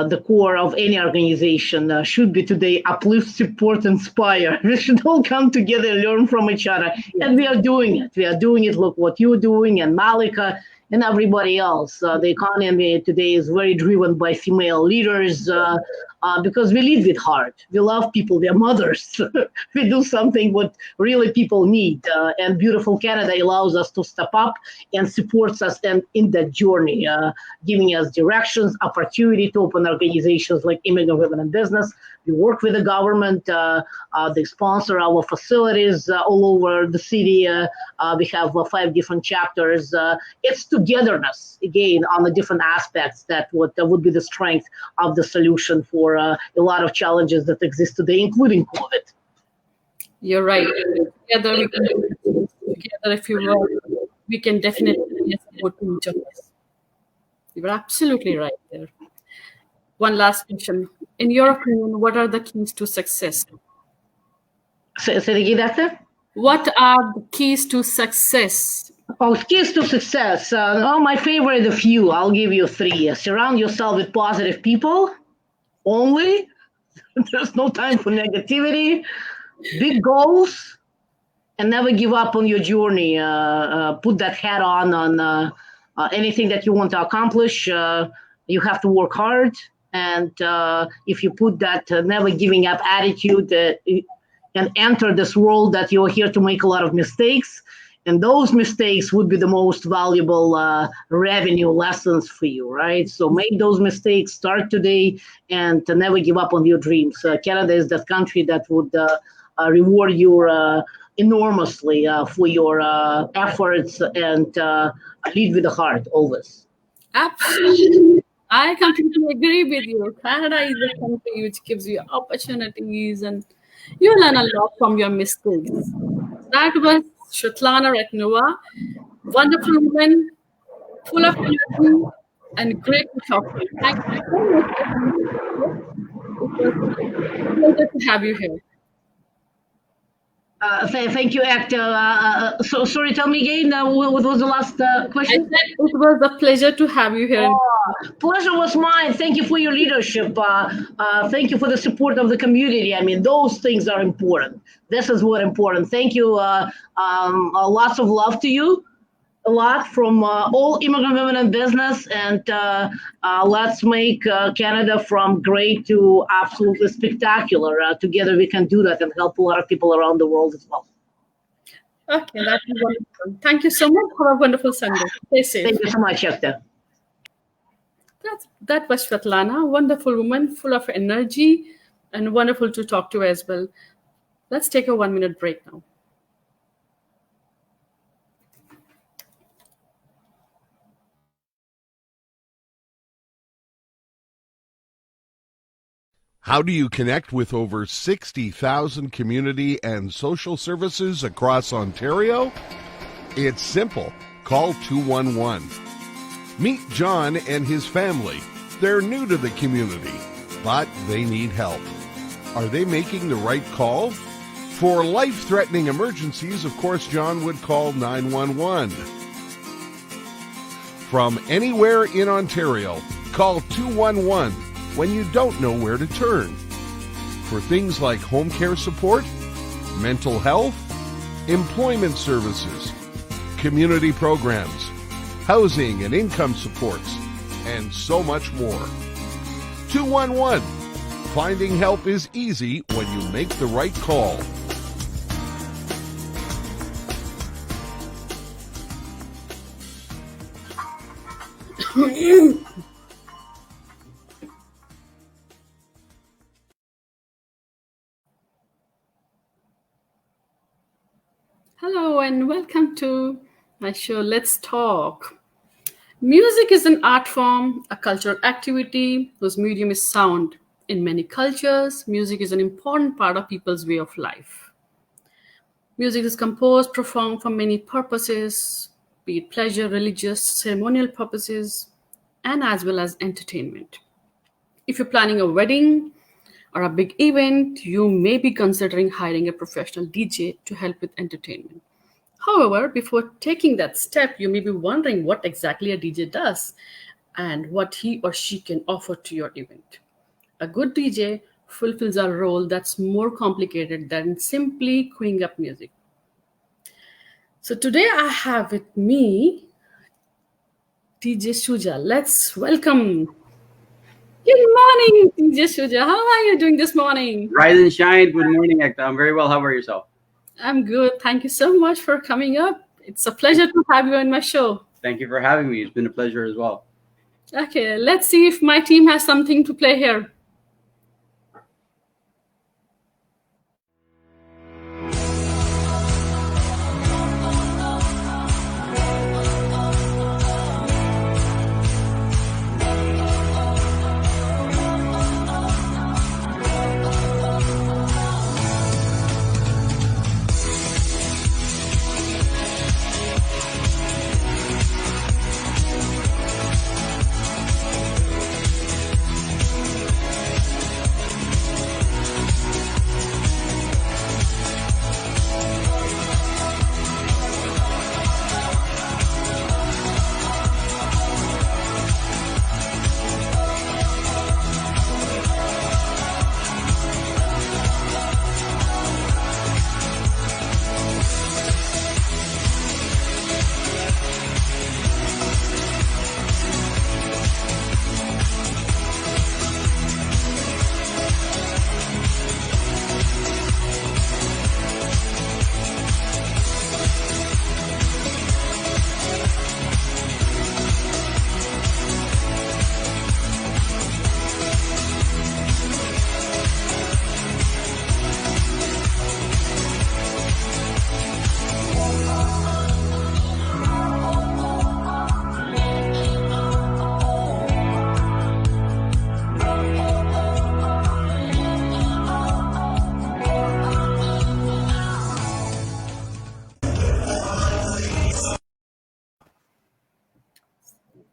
The core of any organization should be today uplift, support, inspire. We should all come together, learn from each other. And we are doing it. We are doing it. Look what you're doing, and Malika and everybody else. The economy today is very driven by female leaders. because we lead with heart. We love people. We are mothers. We do something what really people need. And beautiful Canada allows us to step up and supports us in that journey, giving us directions, opportunity to open organizations like Immigrant Women in Business. We work with the government. They sponsor our facilities all over the city. We have 5 different chapters. It's togetherness, again, on the different aspects that would be the strength of the solution for a lot of challenges that exist today, including COVID. You're right. Together, we can do this. Together, if you will, we can definitely support each of us. You're absolutely right there. One last question. In your opinion, what are the keys to success? Say it again, Ekta? What are the keys to success? Oh, keys to success. My favorite of few. I'll give you 3. Surround yourself with positive people only. There's no time for negativity. Big goals, and never give up on your journey. Put that hat on anything that you want to accomplish. You have to work hard. And if you put that never giving up attitude and enter this world that you're here to make a lot of mistakes, and those mistakes would be the most valuable revenue lessons for you, right? So make those mistakes, start today, and to never give up on your dreams. Canada is that country that would reward you enormously for your efforts, and lead with the heart always. Absolutely. I completely agree with you. Canada is a country which gives you opportunities, and you learn a lot from your mistakes. That was Swetlana Ratnikova, wonderful woman, full of energy, and great to talk to you. Thank you so much. It was a pleasure to have you here. Thank you, Ekta. So sorry, tell me again, what was the last question? I said it was a pleasure to have you here. Pleasure was mine. Thank you for your leadership. Thank you for the support of the community. I mean, those things are important. This is what important. Thank you. Lots of love to you. A lot from all Immigrant Women in Business, and let's make Canada from great to absolutely spectacular. Together we can do that and help a lot of people around the world as well. Okay, that's wonderful. Thank you so much. Have a wonderful Sunday. Stay safe. Thank you so much, Ekta. That was Swetlana, wonderful woman, full of energy, and wonderful to talk to as well. Let's take a 1-minute break now. How do you connect with over 60,000 community and social services across Ontario? It's simple. Call 211. Meet John and his family. They're new to the community, but they need help. Are they making the right call? For life-threatening emergencies, of course, John would call 911. From anywhere in Ontario, call 211 when you don't know where to turn. For things like home care support, mental health, employment services, community programs, housing and income supports, and so much more. 211. Finding help is easy when you make the right call. Hello and welcome to my show, Let's Talk. Music is an art form, a cultural activity whose medium is sound. In many cultures, music is an important part of people's way of life. Music is composed, performed for many purposes, be it pleasure, religious, ceremonial purposes, and as well as entertainment. If you're planning a wedding or a big event, you may be considering hiring a professional DJ to help with entertainment. However, before taking that step, you may be wondering what exactly a DJ does and what he or she can offer to your event. A good DJ fulfills a role that's more complicated than simply queuing up music. So today I have with me DJ Shuja. Let's welcome. Good morning, DJ Shuja. How are you doing this morning? Rise and shine. Good morning, Ekta. I'm very well. How about yourself? I'm good. Thank you so much for coming up. It's a pleasure to have you on my show. Thank you for having me. It's been a pleasure as well. Okay, let's see if my team has something to play here.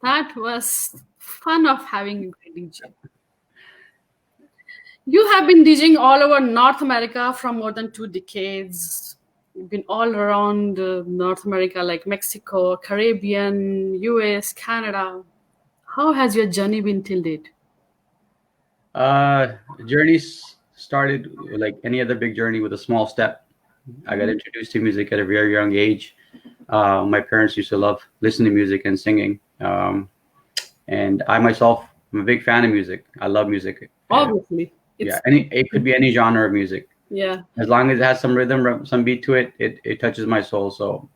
That was fun of having a great DJ. You have been DJing all over North America from more than 2 decades. You've been all around North America, like Mexico, Caribbean, US, Canada. How has your journey been till date? Journeys started like any other big journey with a small step. I got introduced to music at a very young age. My parents used to love listening to music and singing. And I myself am a big fan of music. I love music. Obviously. Yeah, it could be any genre of music. Yeah. As long as it has some rhythm, some beat to it, it touches my soul. So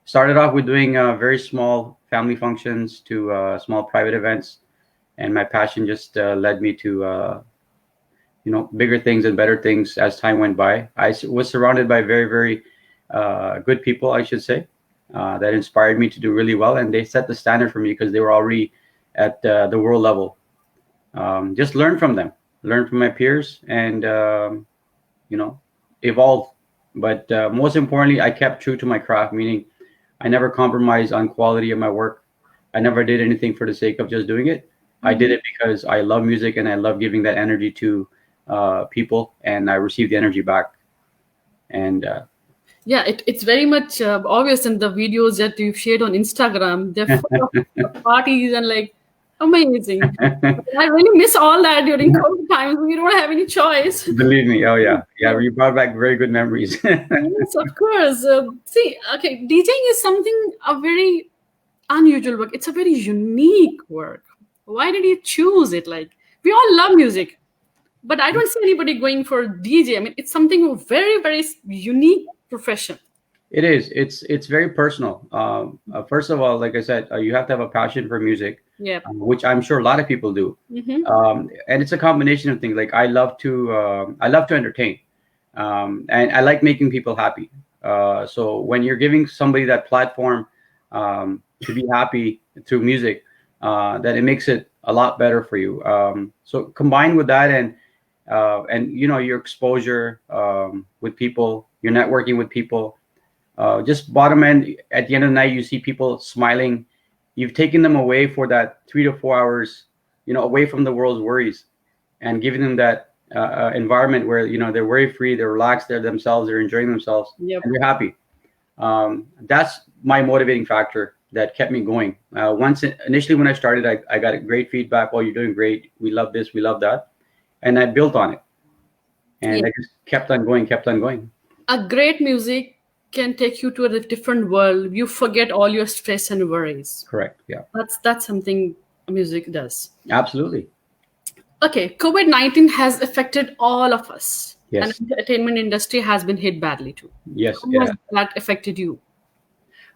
started off with doing very small family functions to small private events. And my passion just led me to, bigger things and better things as time went by. I was surrounded by very, very good people, I should say, that inspired me to do really well. And they set the standard for me because they were already at the world level. Just learn from them, learn from my peers, and, evolve. But most importantly, I kept true to my craft, meaning I never compromised on quality of my work. I never did anything for the sake of just doing it. I did it because I love music and I love giving that energy to people, and I receive the energy back. And yeah, it's very much obvious in the videos that you've shared on Instagram. They're full of parties and like amazing. I really miss all that during COVID times. We don't have any choice. Believe me, oh yeah, you brought back very good memories. Yes, of course. DJing is something a very unusual work. It's a very unique work. Why did you choose it? Like, we all love music, but I don't see anybody going for DJ. I mean, it's something very, very unique profession. It is. It's very personal. First of all, like I said, you have to have a passion for music, which I'm sure a lot of people do. And it's a combination of things. Like I love to entertain, and I like making people happy. So when you're giving somebody that platform to be happy through music, that it makes it a lot better for you. So combined with that and your exposure with people, your networking with people. Just bottom end, at the end of the night, you see people smiling. You've taken them away for that 3 to 4 hours, away from the world's worries, and giving them that environment where they're worry free, they're relaxed, they're themselves, they're enjoying themselves, and they're happy. That's my motivating factor that kept me going. Initially when I started, I got great feedback. Oh, you're doing great. We love this. We love that, and I built on it, and I just kept on going. A great music can take you to a different world. You forget all your stress and worries. Correct. Yeah. That's something music does. Absolutely. Okay, COVID-19 has affected all of us. Yes. And the entertainment industry has been hit badly too. Yes. How has that affected you?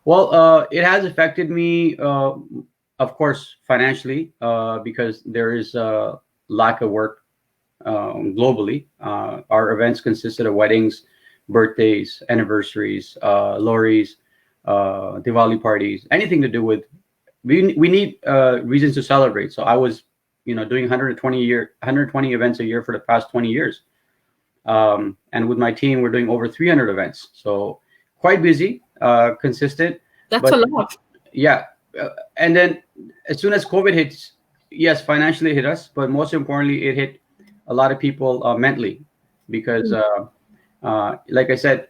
Well, it has affected me, of course, financially, because there is a lack of work globally. Our events consisted of weddings, birthdays, anniversaries, loris, Diwali parties, anything to do with. We need reasons to celebrate. So I was, doing 120 events a year for the past 20 years, and with my team, we're doing over 300 events. So quite busy, consistent. That's a lot. Yeah, and then as soon as COVID hits, yes, financially it hit us, but most importantly, it hit a lot of people mentally, because like I said,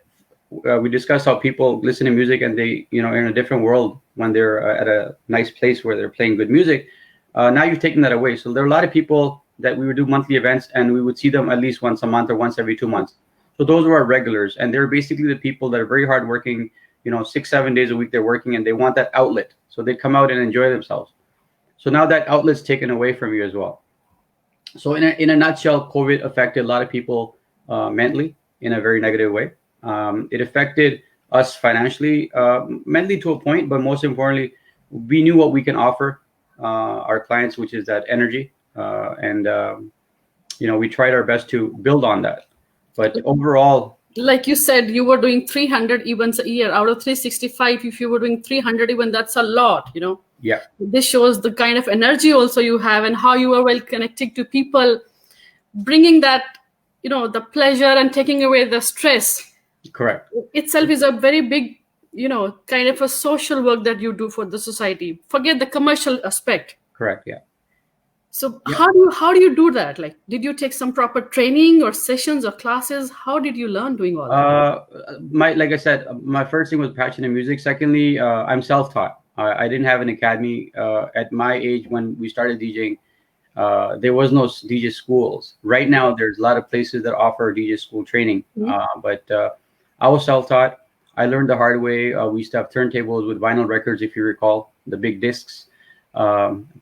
we discussed how people listen to music and they, are in a different world when they're at a nice place where they're playing good music. Now you've taken that away. So there are a lot of people that we would do monthly events and we would see them at least once a month or once every 2 months. So those were our regulars, and they're basically the people that are very hardworking. 6-7 days a week they're working, and they want that outlet. So they come out and enjoy themselves. So now that outlet's taken away from you as well. So in a nutshell, COVID affected a lot of people mentally in a very negative way. It affected us financially, mentally to a point, but most importantly, we knew what we can offer our clients, which is that energy. And we tried our best to build on that. But overall, like you said, you were doing 300 events a year. Out of 365, if you were doing 300 events, that's a lot, Yeah. This shows the kind of energy also you have and how you are well connected to people, bringing that, the pleasure and taking away the stress. Correct. Itself is a very big, kind of a social work that you do for the society. Forget the commercial aspect. Correct. Yeah. So how do you do that? Like, did you take some proper training or sessions or classes? How did you learn doing all that? Like I said, my first thing was passion in music. Secondly, I'm self-taught. I didn't have an academy at my age when we started DJing. There was no DJ schools. Right now, there's a lot of places that offer DJ school training. But I was self-taught. I learned the hard way. We used to have turntables with vinyl records, if you recall, the big discs.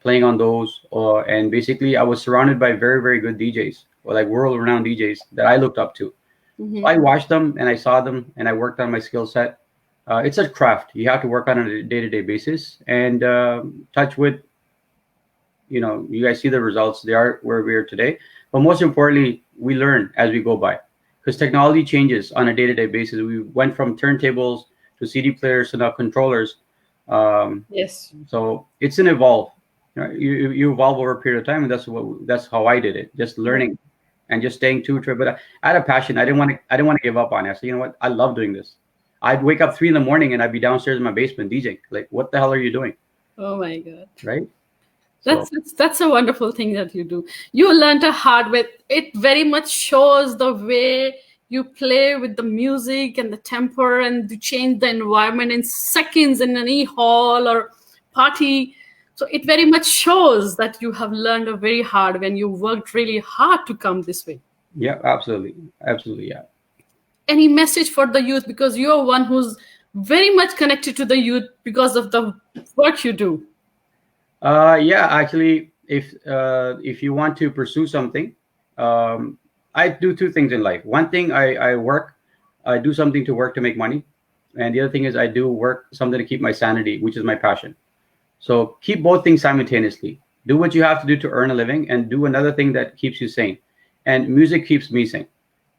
Playing on those, and basically I was surrounded by very, very good DJs, or like world-renowned DJs that I looked up to. So I watched them and I saw them and I worked on my skill set. It's a craft. You have to work on a day-to-day basis, and touch with, you guys see the results. They are where we are today. But most importantly, we learn as we go by, because technology changes on a day-to-day basis. We went from turntables to CD players to now controllers. Yes. So it's an evolve. You evolve over a period of time, and that's how I did it. Just learning and just staying true to it. But I had a passion. I didn't want to give up on it. So you know what? I love doing this. I'd wake up 3 a.m. and I'd be downstairs in my basement DJing. Like, what the hell are you doing? Oh my God. Right. That's a wonderful thing that you do. You learned a hard way. It very much shows the way you play with the music and the tempo, and you change the environment in seconds in any hall or party. So it very much shows that you have learned a very hard when you worked really hard to come this way. Yeah, absolutely. Absolutely. Yeah. Any message for the youth? Because you're one who's very much connected to the youth because of the work you do. Yeah, actually, if you want to pursue something, I do 2 things in life. One thing, I do something to work to make money. And the other thing is I do work something to keep my sanity, which is my passion. So keep both things simultaneously. Do what you have to do to earn a living, and do another thing that keeps you sane. And music keeps me sane.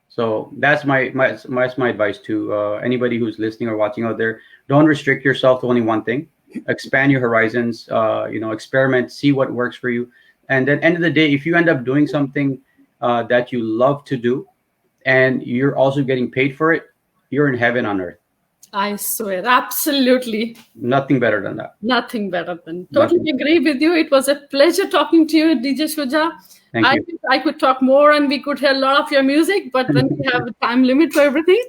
So that's my advice to anybody who's listening or watching out there. Don't restrict yourself to only one thing. Expand your horizons, experiment, see what works for you. And at the end of the day, if you end up doing something that you love to do, and you're also getting paid for it, you're in heaven on earth. I swear, absolutely. Nothing better than that. Nothing better than. Totally agree with you. It was a pleasure talking to you, DJ Shuja. Thank you. I could talk more and we could hear a lot of your music, but then we have a time limit for everything.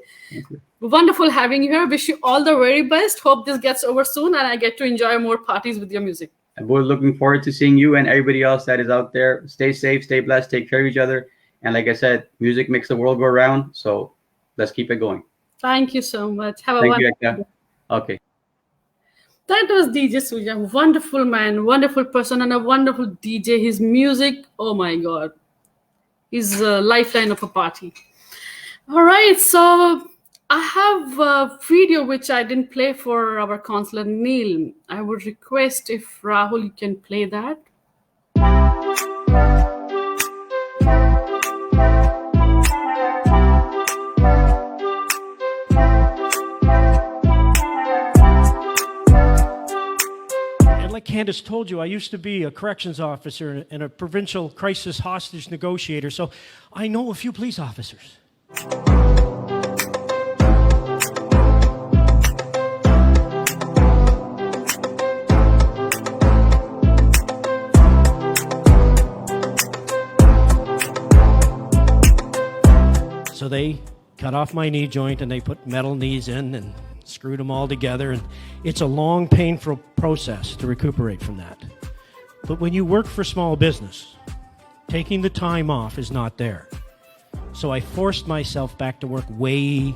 Wonderful having you here. Wish you all the very best. Hope this gets over soon and I get to enjoy more parties with your music. We're looking forward to seeing you and everybody else that is out there. Stay safe, stay blessed, take care of each other. And like I said, music makes the world go round. So let's keep it going. Thank you so much. Have a wonderful day. Okay. That was DJ Shuja. Wonderful man, wonderful person, and a wonderful DJ. His music, oh my God, is a lifeline of a party. All right, so I have a video which I didn't play for our Councilor Neil. I would request if Rahul, you can play that. Like Candace told you, I used to be a corrections officer and a provincial crisis hostage negotiator, so I know a few police officers. So they cut off my knee joint and they put metal knees in and screwed them all together, and it's a long, painful process to recuperate from that. But when you work for small business, taking the time off is not there. So I forced myself back to work way.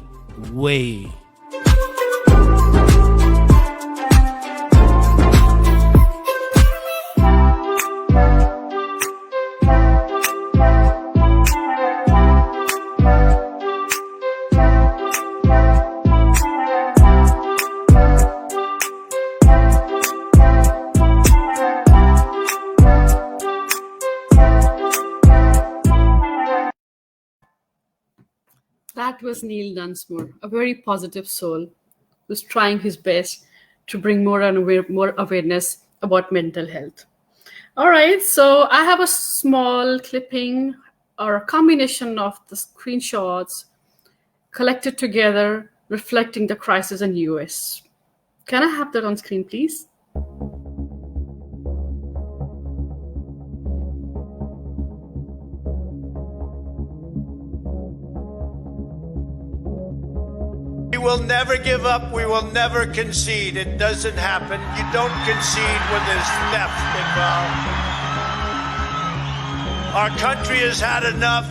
That was Neil Dunsmore, a very positive soul who's trying his best to bring more awareness about mental health. All right, so I have a small clipping or a combination of the screenshots collected together reflecting the crisis in the US. Can I have that on screen, please? We will never give up. We will never concede. It doesn't happen. You don't concede when there's theft involved. Our country has had enough.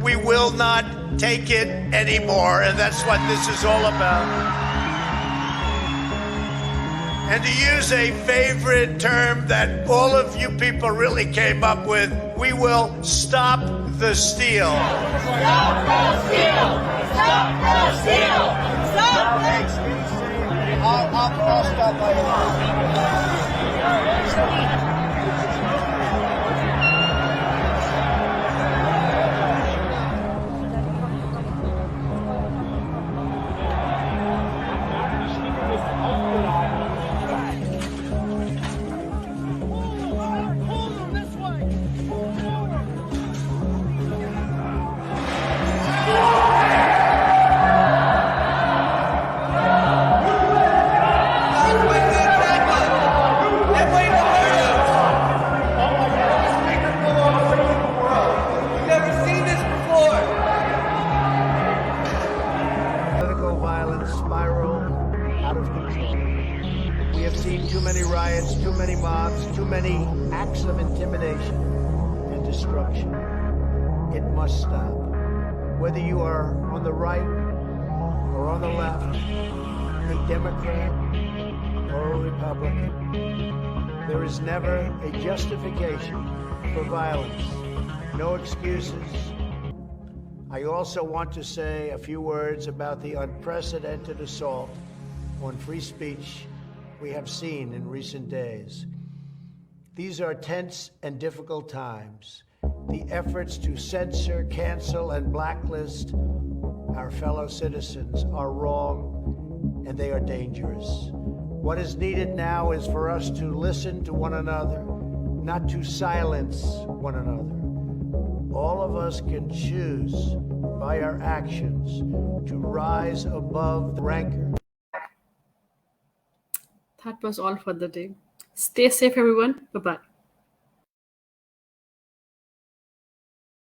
We will not take it anymore. And that's what this is all about. And to use a favorite term that all of you people really came up with, we will stop the steal. Stop the steal! Stop the steal! Stop the steal! I'll cross that later. Of intimidation and destruction. It must stop. Whether you are on the right or on the left, a Democrat or a Republican, there is never a justification for violence. No excuses. I also want to say a few words about the unprecedented assault on free speech we have seen in recent days. These are tense and difficult times. The efforts to censor, cancel, and blacklist our fellow citizens are wrong, and they are dangerous. What is needed now is for us to listen to one another, not to silence one another. All of us can choose by our actions to rise above the rancor. That was all for the day. Stay safe, everyone. Bye-bye.